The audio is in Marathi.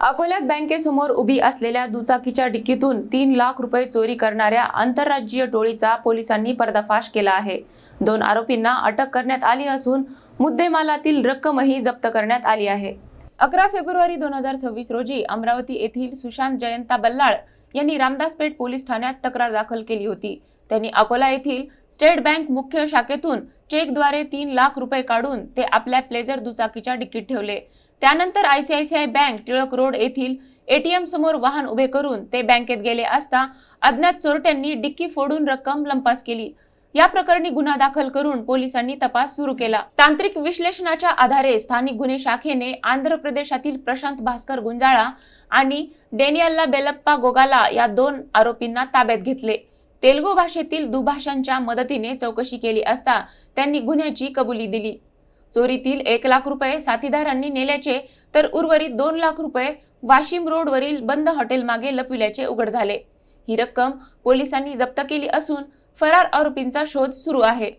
अकोल्यात बँकेसमोर उभी असलेल्या दुचाकीच्या डिक्कीतून 3 लाख रुपये चोरी करणाऱ्या आंतरराज्यीय टोळीचा पोलिसांनी पर्दाफाश केला आहे। 2 आरोपींना अटक करण्यात आली असून मुद्देमालातील रक्कमही जप्त करण्यात आली आहे। 11 फेब्रुवारी 2026 रोजी अमरावती येथील सुशांत जयंता बल्लाळ यांनी रामदासपेठ पोलीस ठाण्यात तक्रार दाखल केली होती। त्यांनी अकोला येथील स्टेट बँक मुख्य शाखेतून चेकद्वारे 3 लाख रुपये काढून ते आपल्या प्लेजर दुचाकीच्या डिक्कीत ठेवले। त्यानंतर आयसीआयसीआय बँक टिळक रोड येथील एटीएम समोर वाहन उभे करून ते बँकेत गेले असता अज्ञात चोरट्यांनी डिक्की फोडून रक्कम लंपास केली। या प्रकरणी गुन्हा दाखल करून पोलिसांनी तपास सुरू केला। तांत्रिक विश्लेषणाच्या आधारे स्थानिक गुन्हे शाखेने आंध्र प्रदेशातील प्रशांत भास्कर गुंजाळा आणि डेनियल्ला बेलप्पा गोगाला या 2 आरोपींना ताब्यात घेतले। तेलुगू भाषेतील दुभाषांच्या मदतीने चौकशी केली असता त्यांनी गुन्ह्याची कबुली दिली। चोरीतील 1 लाख रुपये साथीदारांनी नेल्याचे तर उर्वरित 2 लाख रुपये वाशिम रोड वरील बंद हॉटेल मागे लपविल्याचे उघड झाले। ही रक्कम पोलिसांनी जप्त केली असून फरार आरोपींचा शोध सुरू आहे।